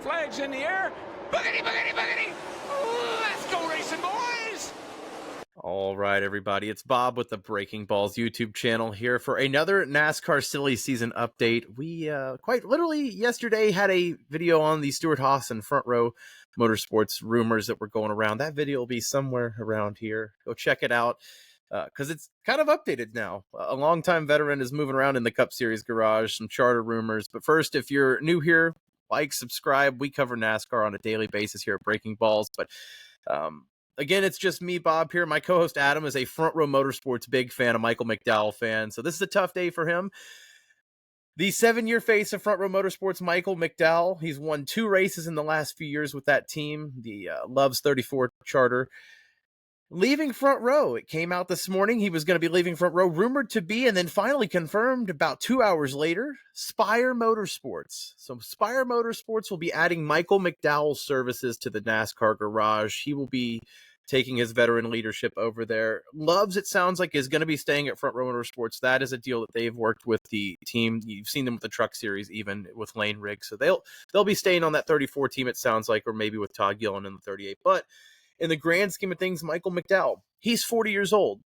Flags in the air. Boogity, boogity, boogity. Let's go racing, boys. All right, everybody. It's Bob with the Breaking Balls YouTube channel here for another NASCAR silly season update. We quite literally yesterday had a video on the Stewart-Haas and Front-Row Motorsports rumors that were going around. That video will be somewhere around here. Go check it out because it's kind of updated now. A longtime veteran is moving around in the Cup Series garage, some charter rumors. But first, if you're new here, like, subscribe. We cover NASCAR on a daily basis here at Breaking Balls. But again, it's just me, Bob, here. My co-host Adam is a Front-Row Motorsports big fan, a Michael McDowell fan. So this is a tough day for him. The 7-year face of Front-Row Motorsports, Michael McDowell. He's won 2 races in the last few years with that team, the Loves 34 charter. Leaving Front Row. It came out this morning. He was going to be leaving Front Row, rumored to be, and then finally confirmed about 2 hours later, Spire Motorsports. So Spire Motorsports will be adding Michael McDowell's services to the NASCAR garage. He will be taking his veteran leadership over there. Loves, it sounds like, is going to be staying at Front Row Motorsports. That is a deal that they've worked with the team. You've seen them with the Truck Series, even with Lane Riggs. So they'll be staying on that 34 team, it sounds like, or maybe with Todd Gillen in the 38. But in the grand scheme of things, Michael McDowell, he's 40 years old.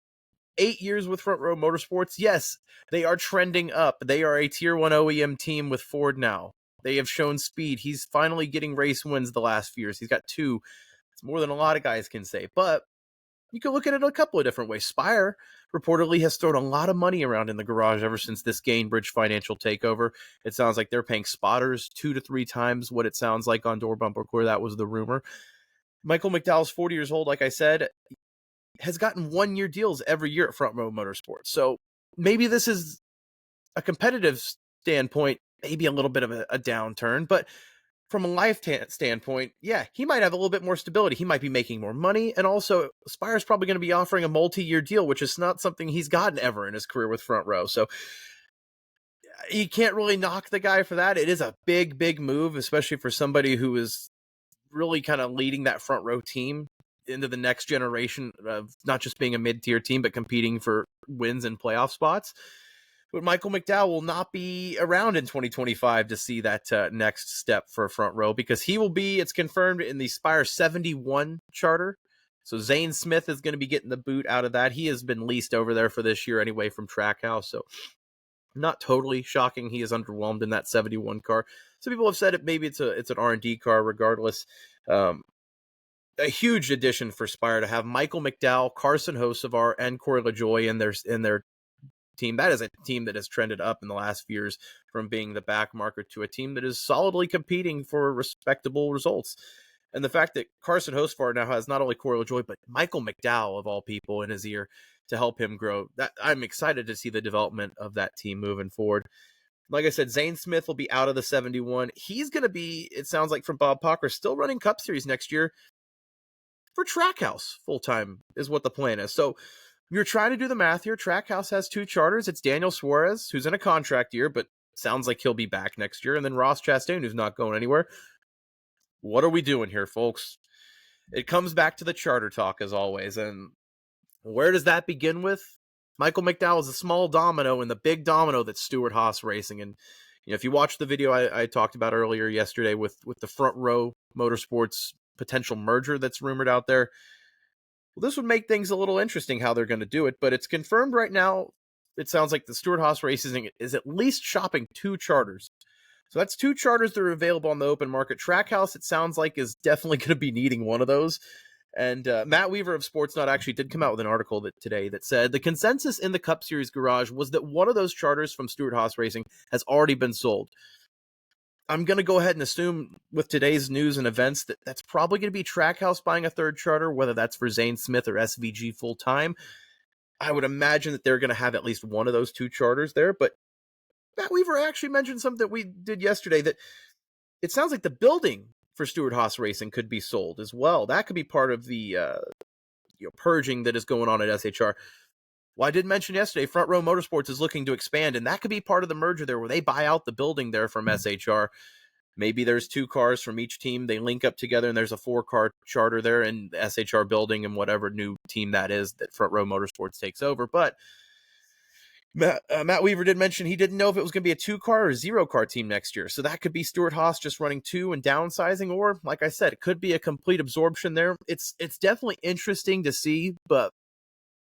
8 years with Front Row Motorsports. Yes, they are trending up. They are a Tier 1 OEM team with Ford now. They have shown speed. He's finally getting race wins the last few years. He's got 2. It's more than a lot of guys can say. But you can look at it a couple of different ways. Spire reportedly has thrown a lot of money around in the garage ever since this Gainbridge financial takeover. It sounds like they're paying spotters 2 to 3 times what it sounds like on door bumper clear. That was the rumor. Michael McDowell's 40 years old, like I said, has gotten 1-year deals every year at Front Row Motorsports. So maybe this is a competitive standpoint, maybe a little bit of a downturn, but from a life standpoint, yeah, he might have a little bit more stability. He might be making more money. And also, Spire's probably going to be offering a multi-year deal, which is not something he's gotten ever in his career with Front Row. So you can't really knock the guy for that. It is a big, big move, especially for somebody who is really kind of leading that Front Row team into the next generation of not just being a mid-tier team, but competing for wins and playoff spots. But Michael McDowell will not be around in 2025 to see that next step for Front Row, because he will be, it's confirmed, in the Spire 71 charter. So Zane Smith is going to be getting the boot out of that. He has been leased over there for this year anyway from Trackhouse. So not totally shocking. He is underwhelmed in that 71 car. Some people have said it, maybe it's an R&D car regardless. A huge addition for Spire to have Michael McDowell, Carson Hocevar, and Corey LaJoie in their team. That is a team that has trended up in the last few years from being the back marker to a team that is solidly competing for respectable results. And the fact that Carson Hocevar now has not only Corey LaJoie, but Michael McDowell, of all people, in his ear to help him grow, that I'm excited to see the development of that team moving forward. Like I said, Zane Smith will be out of the 71. He's going to be, it sounds like from Bob Pocker, still running Cup Series next year for Trackhouse full-time is what the plan is. So you're trying to do the math here. Trackhouse has 2 charters. It's Daniel Suarez, who's in a contract year, but sounds like he'll be back next year. And then Ross Chastain, who's not going anywhere. What are we doing here, folks? It comes back to the charter talk, as always. And where does that begin with? Michael McDowell is a small domino in the big domino that's Stewart-Haas Racing. And if you watch the video I talked about earlier yesterday with the Front Row Motorsports potential merger that's rumored out there, well, this would make things a little interesting how they're going to do it. But it's confirmed right now. It sounds like the Stewart-Haas Racing is at least shopping 2 charters. So that's 2 charters that are available on the open market. Trackhouse, it sounds like, is definitely going to be needing one of those. And Matt Weaver of Sportsnut actually did come out with an article today that said the consensus in the Cup Series garage was that one of those charters from Stewart-Haas Racing has already been sold. I'm going to go ahead and assume with today's news and events that that's probably going to be Trackhouse buying a 3rd charter, whether that's for Zane Smith or SVG full-time. I would imagine that they're going to have at least one of those 2 charters there. But Matt Weaver actually mentioned something that we did yesterday, that it sounds like the building for Stewart-Haas Racing could be sold as well. That could be part of the purging that is going on at SHR. Well, I did mention yesterday, Front Row Motorsports is looking to expand, and that could be part of the merger there, where they buy out the building there from SHR. Maybe there's 2 cars from each team. They link up together, and there's a 4-car charter there in the SHR building and whatever new team that is that Front Row Motorsports takes over. But Matt Weaver did mention he didn't know if it was going to be a 2-car or 0-car team next year. So that could be Stewart-Haas just running 2 and downsizing, or like I said, it could be a complete absorption there. It's definitely interesting to see, but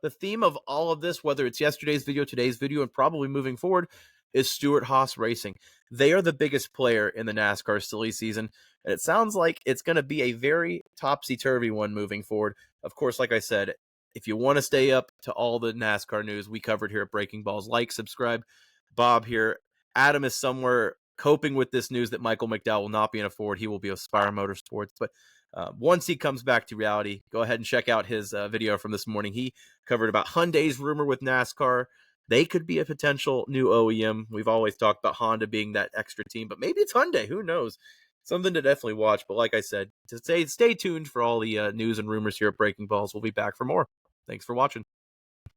the theme of all of this, whether it's yesterday's video, today's video, and probably moving forward, is Stewart-Haas Racing. They are the biggest player in the NASCAR silly season, and it sounds like it's going to be a very topsy-turvy one moving forward. Of course, like I said, if you want to stay up to all the NASCAR news we covered here at Breaking Balls, like, subscribe. Bob here. Adam is somewhere coping with this news that Michael McDowell will not be in a Ford. He will be with Spire Motorsports. But once he comes back to reality, go ahead and check out his video from this morning. He covered about Hyundai's rumor with NASCAR. They could be a potential new OEM. We've always talked about Honda being that extra team, but maybe it's Hyundai. Who knows? Something to definitely watch. But like I said, to stay tuned for all the news and rumors here at Breaking Balls. We'll be back for more. Thanks for watching.